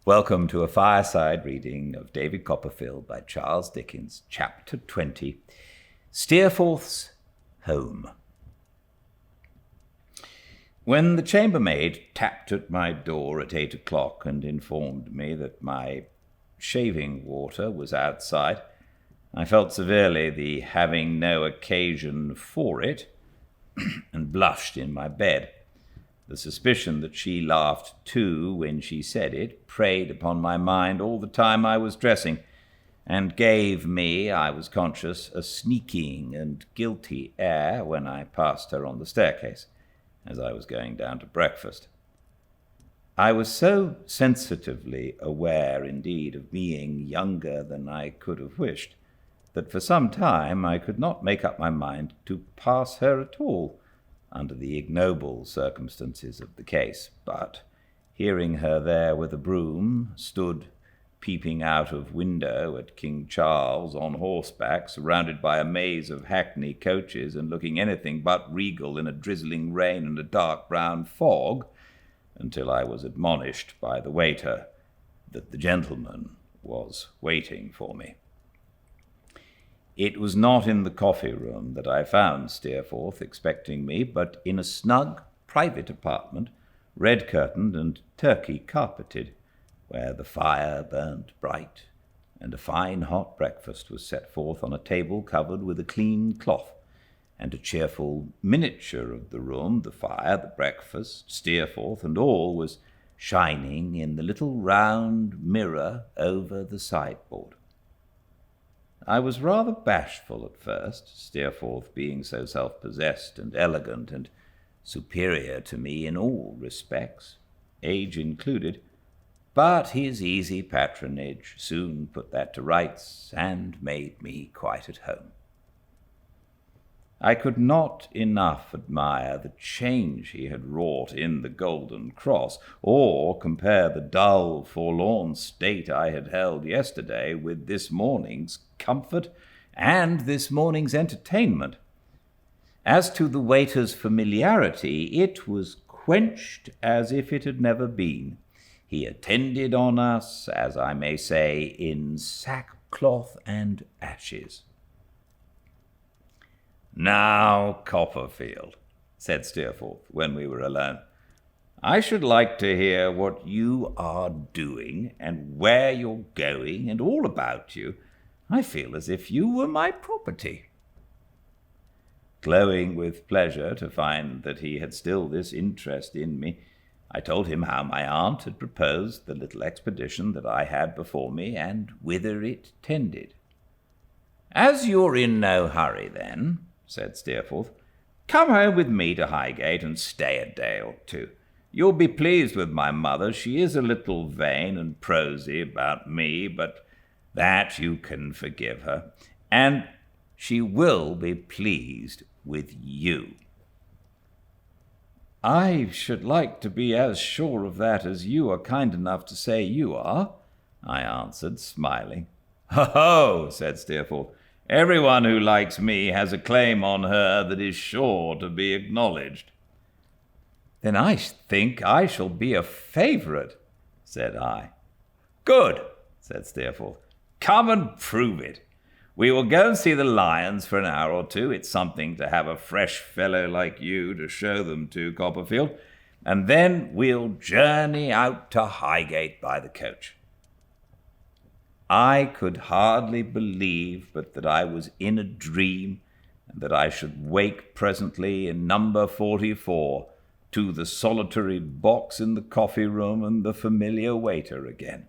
Welcome to a fireside reading of David Copperfield by Charles Dickens, Chapter 20, Steerforth's Home. When the chambermaid tapped at my door at 8 o'clock and informed me that my shaving water was outside, I felt severely the having no occasion for it, and blushed in my bed. The suspicion that she laughed too when she said it preyed upon my mind all the time I was dressing, and gave me, I was conscious, a sneaking and guilty air when I passed her on the staircase, as I was going down to breakfast. I was so sensitively aware, indeed, of being younger than I could have wished, that for some time I could not make up my mind to pass her at all, under the ignoble circumstances of the case, but, hearing her there with a broom, stood peeping out of window at King Charles on horseback, surrounded by a maze of hackney coaches, and looking anything but regal in a drizzling rain and a dark brown fog, until I was admonished by the waiter that the gentleman was waiting for me. It was not in the coffee-room that I found Steerforth expecting me, but in a snug, private apartment, red-curtained and turkey-carpeted, where the fire burned bright, and a fine hot breakfast was set forth on a table covered with a clean cloth, and a cheerful miniature of the room, the fire, the breakfast, Steerforth, and all was shining in the little round mirror over the sideboard. I was rather bashful at first, Steerforth being so self-possessed and elegant and superior to me in all respects, age included, but his easy patronage soon put that to rights and made me quite at home. I could not enough admire the change he had wrought in the Golden Cross, or compare the dull, forlorn state I had held yesterday with this morning's comfort and this morning's entertainment. As to the waiter's familiarity, it was quenched as if it had never been. He attended on us, as I may say, in sackcloth and ashes. "Now, Copperfield," said Steerforth, when we were alone, "I should like to hear what you are doing, and where you're going, and all about you. I feel as if you were my property." Glowing with pleasure to find that he had still this interest in me, I told him how my aunt had proposed the little expedition that I had before me, and whither it tended. "As you're in no hurry, then," said Steerforth, "come home with me to Highgate and stay a day or two. You'll be pleased with my mother. She is a little vain and prosy about me, but that you can forgive her. And she will be pleased with you." "I should like to be as sure of that as you are kind enough to say you are," I answered, smiling. "Ho!" said Steerforth. "Everyone who likes me has a claim on her that is sure to be acknowledged." "Then I think I shall be a favourite," said I. "Good," said Steerforth. "Come and prove it. We will go and see the lions for an hour or two. It's something to have a fresh fellow like you to show them to, Copperfield. And then we'll journey out to Highgate by the coach." I could hardly believe but that I was in a dream, and that I should wake presently in number 44 to the solitary box in the coffee-room and the familiar waiter again.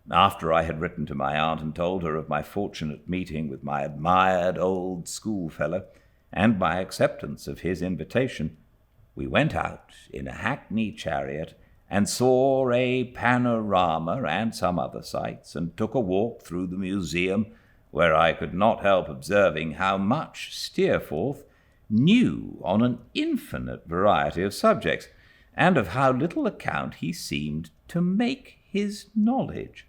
After I had written to my aunt and told her of my fortunate meeting with my admired old schoolfellow, and my acceptance of his invitation, we went out in a hackney chariot and saw a panorama and some other sights, and took a walk through the museum, where I could not help observing how much Steerforth knew on an infinite variety of subjects, and of how little account he seemed to make his knowledge.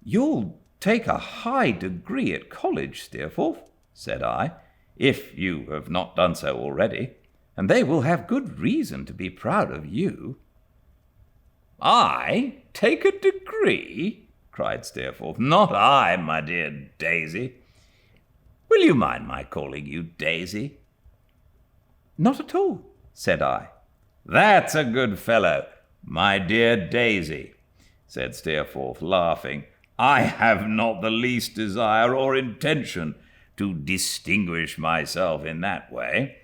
"You'll take a high degree at college, Steerforth," said I, "if you have not done so already, and they will have good reason to be proud of you." I take a degree? Cried Steerforth. Not I, my dear Daisy. Will you mind my calling you Daisy? Not at all, said I. That's a good fellow, my dear Daisy, said Steerforth, laughing. I have not the least desire or intention to distinguish myself in that way.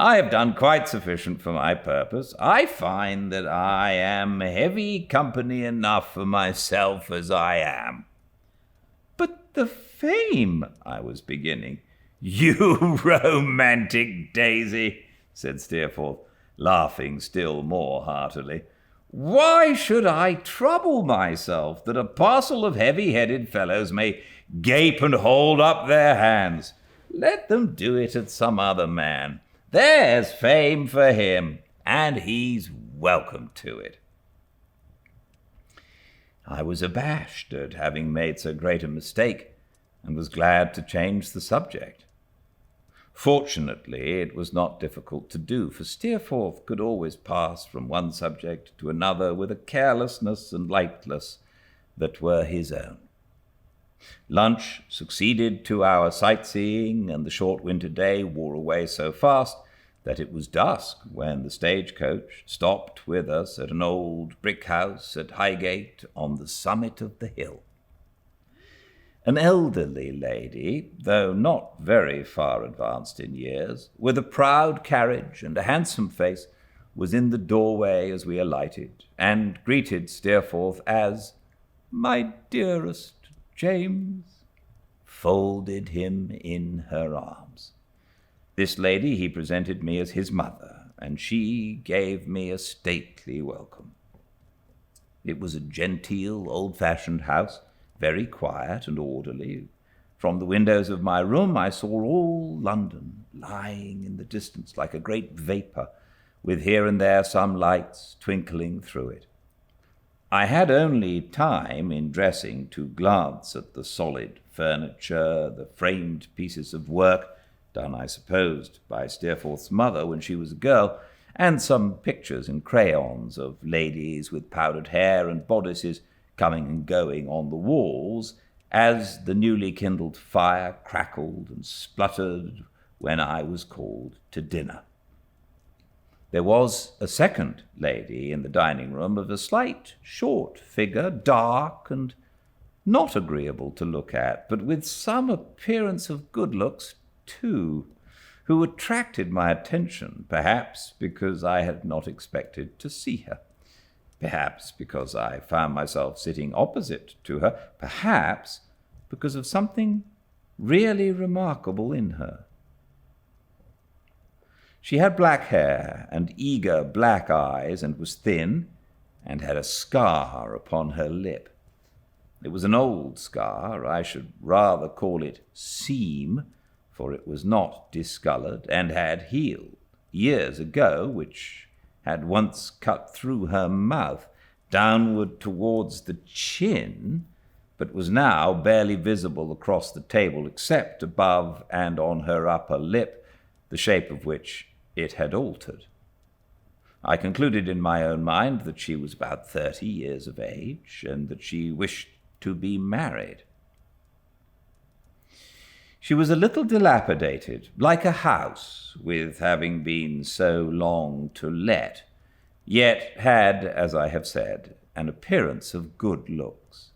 I have done quite sufficient for my purpose. I find that I am heavy company enough for myself as I am. But the fame, I was beginning. You romantic Daisy, said Steerforth, laughing still more heartily. Why should I trouble myself that a parcel of heavy-headed fellows may gape and hold up their hands? Let them do it at some other man. There's fame for him, and he's welcome to it. I was abashed at having made so great a mistake, and was glad to change the subject. Fortunately, it was not difficult to do, for Steerforth could always pass from one subject to another with a carelessness and lightness that were his own. Lunch succeeded to our sightseeing, and the short winter day wore away so fast that it was dusk when the stagecoach stopped with us at an old brick house at Highgate on the summit of the hill. An elderly lady, though not very far advanced in years, with a proud carriage and a handsome face, was in the doorway as we alighted, and greeted Steerforth as "my dearest James," folded him in her arms. This lady he presented me as his mother, and she gave me a stately welcome. It was a genteel, old-fashioned house, very quiet and orderly. From the windows of my room I saw all London lying in the distance like a great vapour, with here and there some lights twinkling through it. I had only time in dressing to glance at the solid furniture, the framed pieces of work, done, I supposed, by Steerforth's mother when she was a girl, and some pictures in crayons of ladies with powdered hair and bodices coming and going on the walls, as the newly kindled fire crackled and spluttered when I was called to dinner. There was a second lady in the dining-room of a slight, short figure, dark and not agreeable to look at, but with some appearance of good looks too, who attracted my attention, perhaps because I had not expected to see her, perhaps because I found myself sitting opposite to her, perhaps because of something really remarkable in her. She had black hair and eager black eyes, and was thin, and had a scar upon her lip. It was an old scar. I should rather call it seam, for it was not discoloured, and had healed years ago, which had once cut through her mouth downward towards the chin, but was now barely visible across the table except above and on her upper lip, the shape of which it had altered. I concluded in my own mind that she was about 30 years of age, and that she wished to be married. She was a little dilapidated, like a house, with having been so long to let, yet had, as I have said, an appearance of good looks.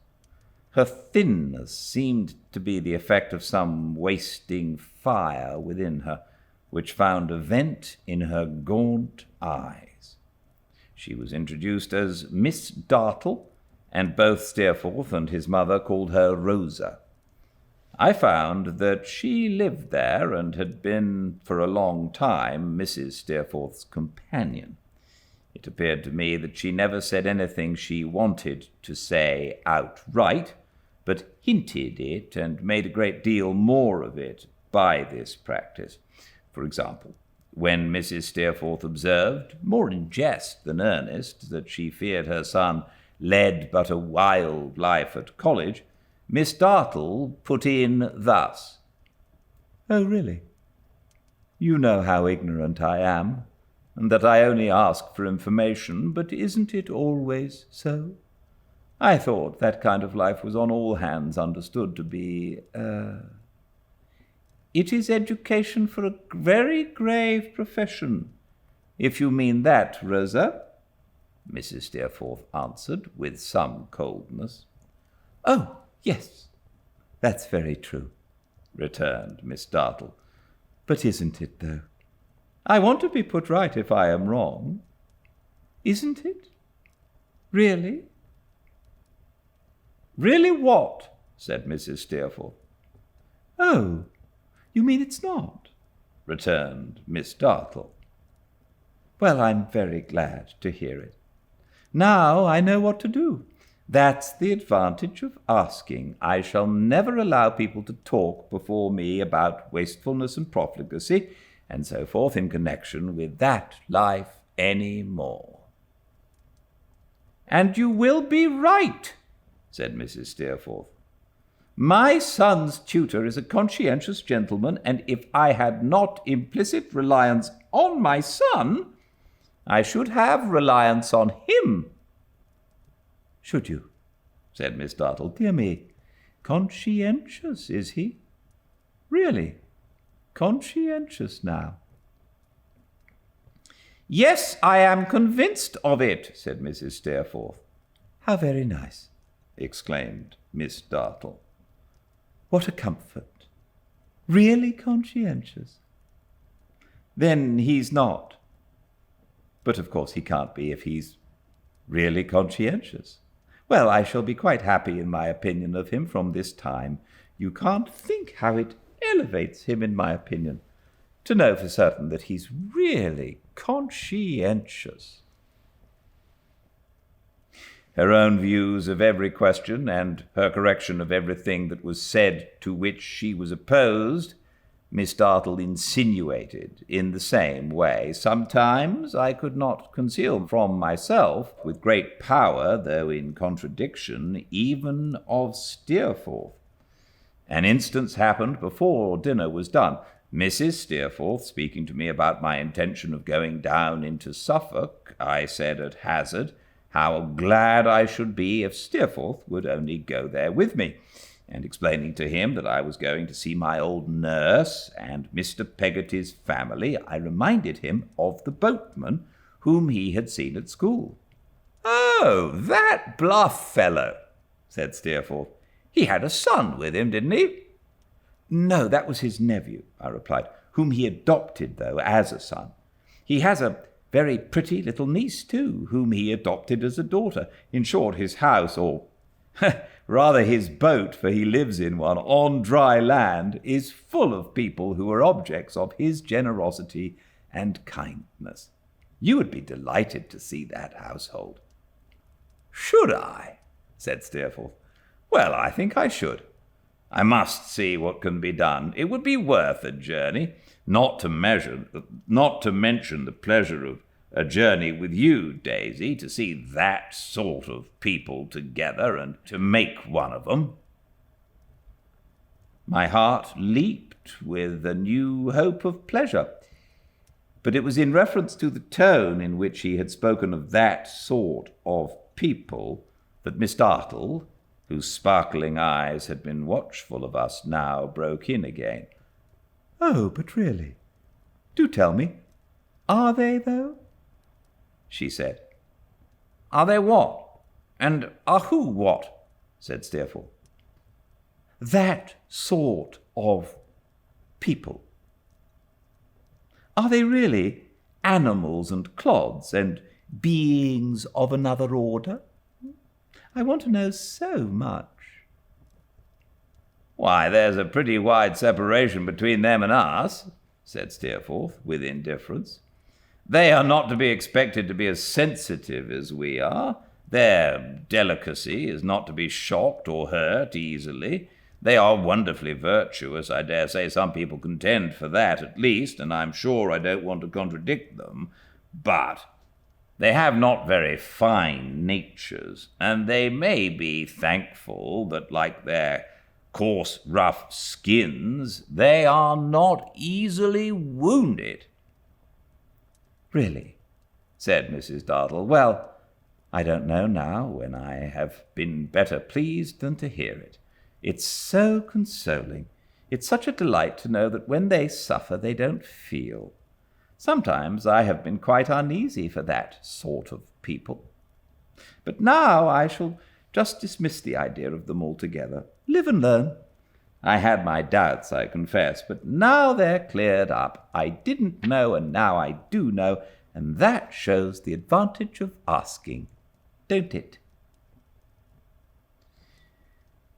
Her thinness seemed to be the effect of some wasting fire within her, which found a vent in her gaunt eyes. She was introduced as Miss Dartle, and both Steerforth and his mother called her Rosa. I found that she lived there and had been for a long time Mrs. Steerforth's companion. It appeared to me that she never said anything she wanted to say outright, but hinted it and made a great deal more of it by this practice. For example, when Mrs. Steerforth observed, more in jest than earnest, that she feared her son led but a wild life at college, Miss Dartle put in thus: "Oh, really? You know how ignorant I am. and that I only ask for information, but isn't it always so? I thought that kind of life was on all hands understood to be, It is education for a very grave profession, if you mean that, Rosa, Mrs. Steerforth answered with some coldness. Oh, yes, that's very true, returned Miss Dartle. But isn't it, though? I want to be put right if I am wrong. Isn't it? Really? Really what? Said Mrs. Steerforth. Oh, you mean it's not? Returned Miss Dartle. Well, I'm very glad to hear it. Now I know what to do. That's the advantage of asking. I shall never allow people to talk before me about wastefulness and profligacy and so forth in connection with that life any more. And you will be right, said Mrs. Steerforth. My son's tutor is a conscientious gentleman, and if I had not implicit reliance on my son, I should have reliance on him. Should you? Said Miss Dartle. Dear me, conscientious, is he? Really? Conscientious now? Yes, I am convinced of it, said Mrs. Steerforth. How very nice, exclaimed Miss Dartle. What a comfort. Really conscientious. Then he's not. But of course he can't be if he's really conscientious. Well, I shall be quite happy in my opinion of him from this time. You can't think how it elevates him, in my opinion, to know for certain that he's really conscientious. Her own views of every question, and her correction of everything that was said to which she was opposed, Miss Dartle insinuated in the same way. Sometimes I could not conceal from myself, with great power, though in contradiction, even of Steerforth. An instance happened before dinner was done. Mrs. Steerforth, speaking to me about my intention of going down into Suffolk, I said at hazard how glad I should be if Steerforth would only go there with me, and explaining to him that I was going to see my old nurse and Mr. Peggotty's family, I reminded him of the boatman whom he had seen at school. Oh, that bluff fellow, said Steerforth. He had a son with him, didn't he? No, that was his nephew, I replied, whom he adopted, though, as a son. He has a very pretty little niece, too, whom he adopted as a daughter. In short, his house, or rather his boat, for he lives in one, on dry land, is full of people who are objects of his generosity and kindness. You would be delighted to see that household. Should I? Said Steerforth. Well, I think I should. I must see what can be done. It would be worth a journey, not to mention the pleasure of a journey with you, Daisy, to see that sort of people together and to make one of them. My heart leaped with a new hope of pleasure, but it was in reference to the tone in which he had spoken of that sort of people that Miss Dartle, whose sparkling eyes had been watchful of us, now broke in again. Oh, but really, do tell me, are they, though? She said. Are they what? And are who what? Said Steerforth. That sort of people. Are they really animals and clods and beings of another order? I want to know so much. Why, there's a pretty wide separation between them and us, said Steerforth, with indifference. They are not to be expected to be as sensitive as we are. Their delicacy is not to be shocked or hurt easily. They are wonderfully virtuous. I dare say some people contend for that at least, and I'm sure I don't want to contradict them. But they have not very fine natures, and they may be thankful that, like their coarse, rough skins, they are not easily wounded. "Really?" said Mrs. Dartle. "Well, I don't know now when I have been better pleased than to hear it. It's so consoling. It's such a delight to know that when they suffer they don't feel. Sometimes I have been quite uneasy for that sort of people. But now I shall just dismiss the idea of them altogether. Live and learn. I had my doubts, I confess, but now they're cleared up. I didn't know, and now I do know, and that shows the advantage of asking, don't it?"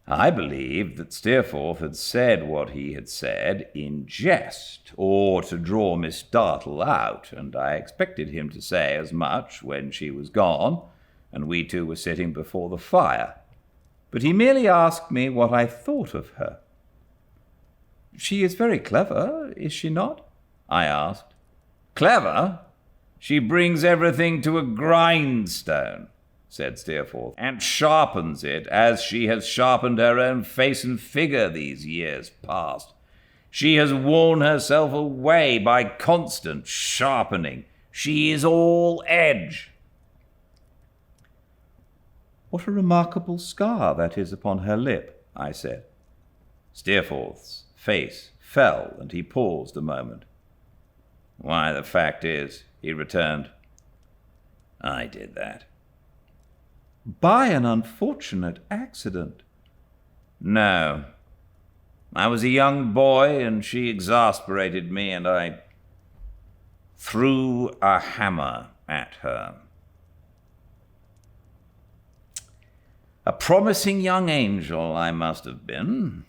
I believed that Steerforth had said what he had said in jest, or to draw Miss Dartle out, and I expected him to say as much when she was gone, and we two were sitting before the fire. But he merely asked me what I thought of her. "She is very clever, is she not?" I asked. "Clever? She brings everything to a grindstone," said Steerforth, "and sharpens it as she has sharpened her own face and figure these years past. She has worn herself away by constant sharpening. She is all edge." "What a remarkable scar that is upon her lip," I said. Steerforth's face fell, and he paused a moment. "Why, the fact is," he returned, "I did that." "By an unfortunate accident?" "No. I was a young boy, and she exasperated me, and I threw a hammer at her. A promising young angel I must have been."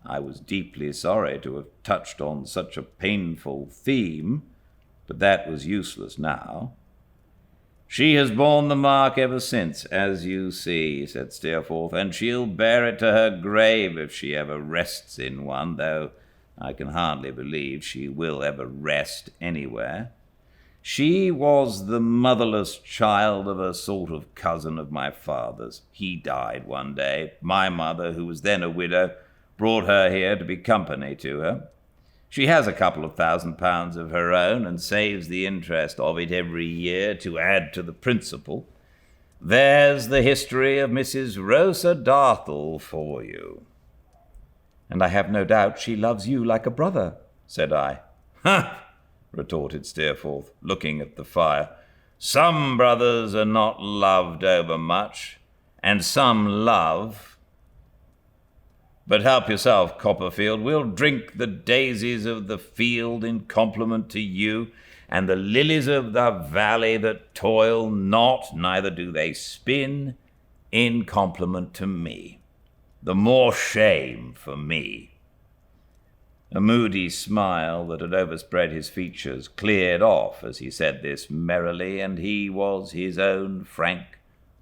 I was deeply sorry to have touched on such a painful theme, but that was useless now. "She has borne the mark ever since, as you see," said Steerforth, "and she'll bear it to her grave if she ever rests in one, though I can hardly believe she will ever rest anywhere. She was the motherless child of a sort of cousin of my father's. He died one day. My mother, who was then a widow, brought her here to be company to her. She has a couple of £1,000 of her own, and saves the interest of it every year to add to the principal. There's the history of Mrs. Rosa Dartle for you." "And I have no doubt she loves you like a brother," said I. "Huh!" retorted Steerforth, looking at the fire. "Some brothers are not loved overmuch, and some love. But help yourself, Copperfield. We'll drink the daisies of the field in compliment to you, and the lilies of the valley that toil not, neither do they spin, in compliment to me. The more shame for me." A moody smile that had overspread his features cleared off as he said this merrily, and he was his own frank,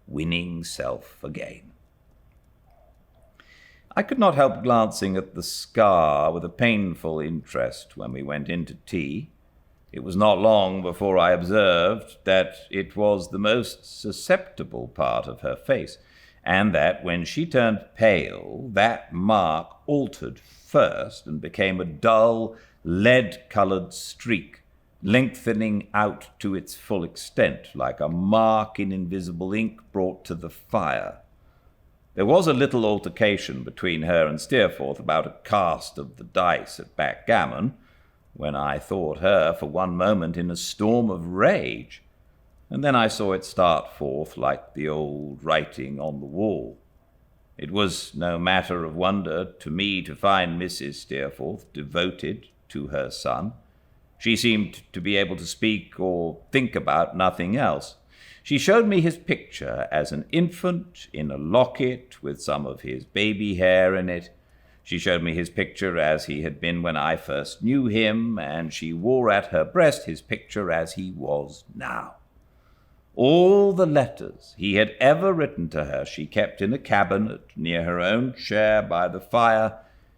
winning self again. I could not help glancing at the scar with a painful interest when we went in to tea. It was not long before I observed that it was the most susceptible part of her face, and that when she turned pale, that mark altered first and became a dull, lead-coloured streak, lengthening out to its full extent, like a mark in invisible ink brought to the fire. There was a little altercation between her and Steerforth about a cast of the dice at backgammon, when I thought her for one moment in a storm of rage, and then I saw it start forth like the old writing on the wall. It was no matter of wonder to me to find Mrs. Steerforth devoted to her son. She seemed to be able to speak or think about nothing else. She showed me his picture as an infant in a locket with some of his baby hair in it. She showed me his picture as he had been when I first knew him, and she wore at her breast his picture as he was now. All the letters he had ever written to her she kept in a cabinet near her own chair by the fire,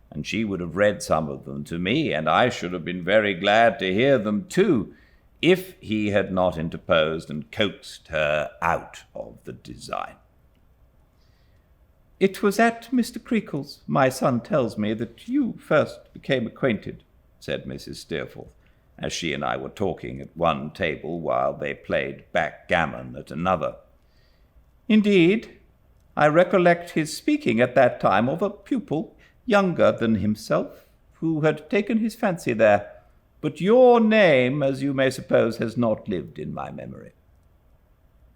and she would have read some of them to me, and I should have been very glad to hear them too, if he had not interposed and coaxed her out of the design. "It was at Mr. Creakle's, my son tells me, that you first became acquainted," said Mrs. Steerforth, as she and I were talking at one table while they played backgammon at another. Indeed, I recollect his speaking at that time of a pupil younger than himself, who had taken his fancy there, but your name, as you may suppose, has not lived in my memory.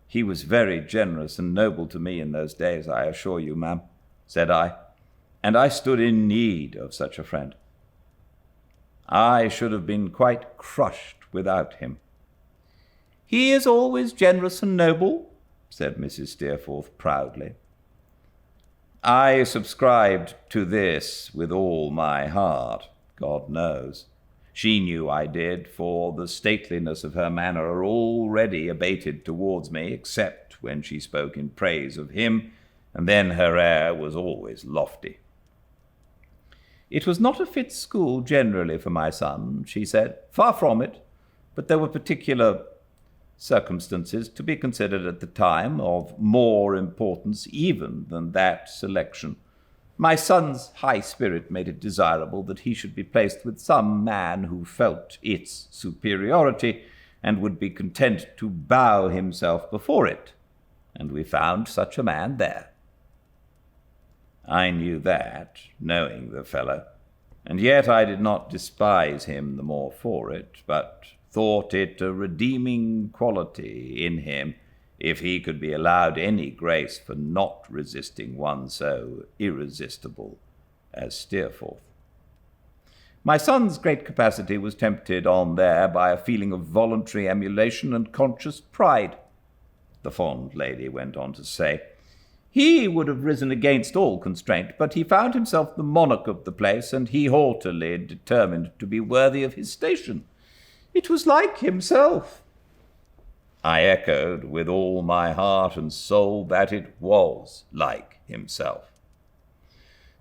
He was very generous and noble to me in those days, I assure you, ma'am, said I, and I stood in need of such a friend. I should have been quite crushed without him. He is always generous and noble, said Mrs. Steerforth proudly. I subscribed to this with all my heart, God knows. She knew I did, for the stateliness of her manner already abated towards me, except when she spoke in praise of him, and then her air was always lofty. It was not a fit school generally for my son, she said. Far from it, but there were particular circumstances to be considered at the time of more importance even than that selection. My son's high spirit made it desirable that he should be placed with some man who felt its superiority and would be content to bow himself before it, and we found such a man there. I knew that, knowing the fellow, and yet I did not despise him the more for it, but thought it a redeeming quality in him if he could be allowed any grace for not resisting one so irresistible as Steerforth. My son's great capacity was tempted on there by a feeling of voluntary emulation and conscious pride, the fond lady went on to say. He would have risen against all constraint, but he found himself the monarch of the place, and he haughtily determined to be worthy of his station. It was like himself. I echoed with all my heart and soul that it was like himself.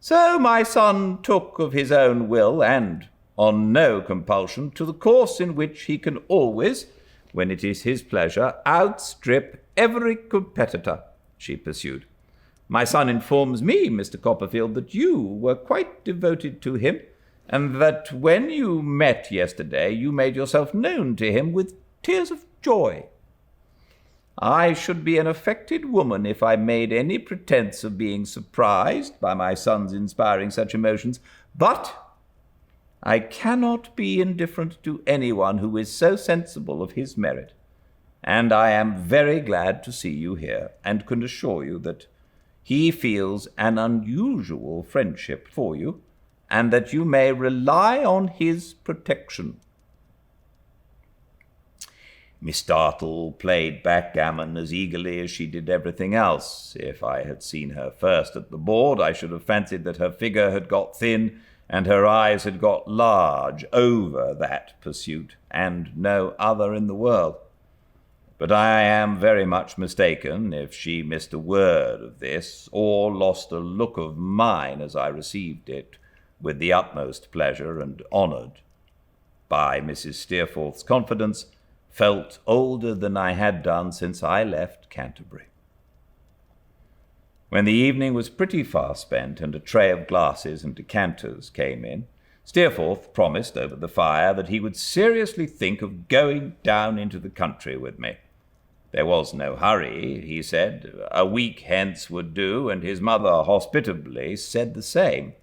So my son took of his own will, and on no compulsion, to the course in which he can always, when it is his pleasure, outstrip every competitor, she pursued. My son informs me, Mr. Copperfield, that you were quite devoted to him, and that when you met yesterday you made yourself known to him with tears of joy. I should be an affected woman if I made any pretence of being surprised by my son's inspiring such emotions, but I cannot be indifferent to anyone who is so sensible of his merit, and I am very glad to see you here, and can assure you that he feels an unusual friendship for you, and that you may rely on his protection. Miss Dartle played backgammon as eagerly as she did everything else. If I had seen her first at the board, I should have fancied that her figure had got thin and her eyes had got large over that pursuit, and no other in the world. But I am very much mistaken if she missed a word of this, or lost a look of mine as I received it with the utmost pleasure, and honoured by Mrs. Steerforth's confidence, felt older than I had done since I left Canterbury. When the evening was pretty far spent, and a tray of glasses and decanters came in, Steerforth promised over the fire that he would seriously think of going down into the country with me. There was no hurry, he said. A week hence would do, and his mother hospitably said the same.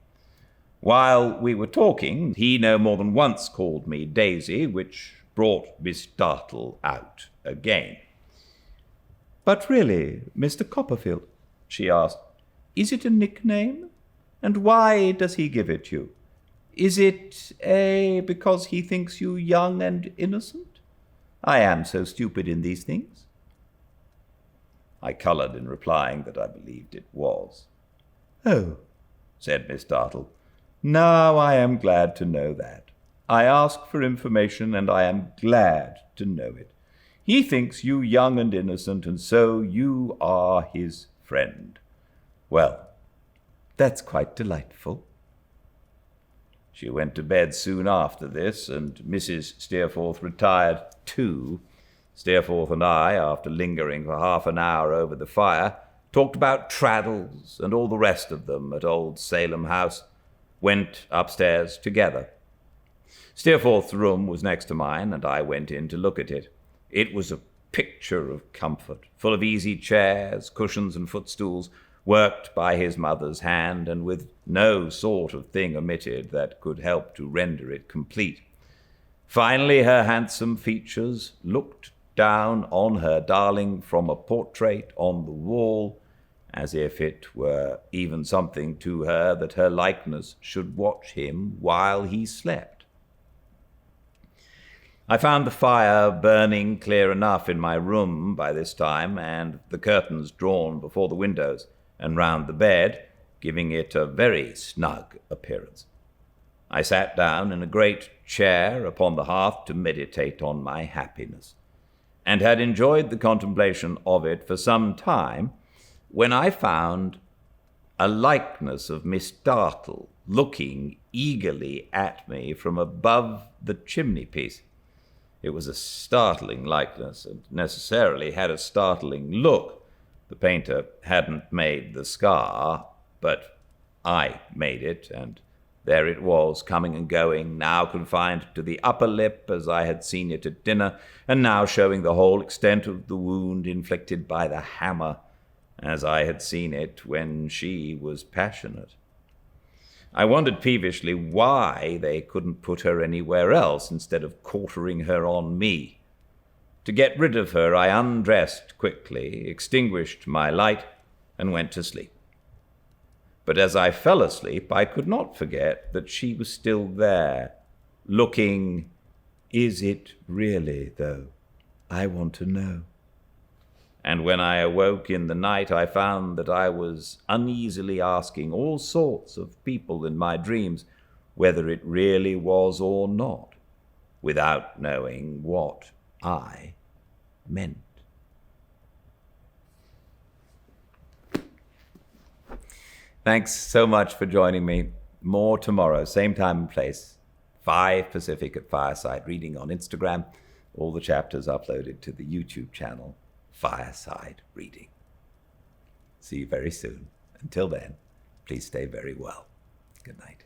While we were talking, he no more than once called me Daisy, which brought Miss Dartle out again. But really, Mr. Copperfield, she asked, is it a nickname? And why does he give it you? Is it, because he thinks you young and innocent? I am so stupid in these things. I coloured in replying that I believed it was. Oh, said Miss Dartle, now I am glad to know that. I ask for information, and I am glad to know it. He thinks you young and innocent, and so you are his friend. Well, that's quite delightful. She went to bed soon after this, and Mrs. Steerforth retired too. Steerforth and I, after lingering for half an hour over the fire, talked about Traddles and all the rest of them at old Salem House, went upstairs together. Steerforth's room was next to mine, and I went in to look at it. It was a picture of comfort, full of easy chairs, cushions, and footstools, worked by his mother's hand, and with no sort of thing omitted that could help to render it complete. Finally, her handsome features looked down on her darling from a portrait on the wall, as if it were even something to her that her likeness should watch him while he slept. I found the fire burning clear enough in my room by this time, and the curtains drawn before the windows and round the bed, giving it a very snug appearance. I sat down in a great chair upon the hearth to meditate on my happiness, and had enjoyed the contemplation of it for some time, when I found a likeness of Miss Dartle looking eagerly at me from above the chimney-piece. It was a startling likeness, and necessarily had a startling look. The painter hadn't made the scar, but I made it, and there it was, coming and going, now confined to the upper lip as I had seen it at dinner, and now showing the whole extent of the wound inflicted by the hammer, as I had seen it when she was passionate. I wondered peevishly why they couldn't put her anywhere else instead of quartering her on me. To get rid of her, I undressed quickly, extinguished my light, and went to sleep. But as I fell asleep, I could not forget that she was still there, looking. Is it really, though? I want to know. And when I awoke in the night, I found that I was uneasily asking all sorts of people in my dreams whether it really was or not, without knowing what I meant. Thanks so much for joining me. More tomorrow, same time and place, 5 Pacific at Fireside Reading on Instagram. All the chapters uploaded to the YouTube channel, Fireside Reading. See you very soon. Until then, please stay very well. Good night.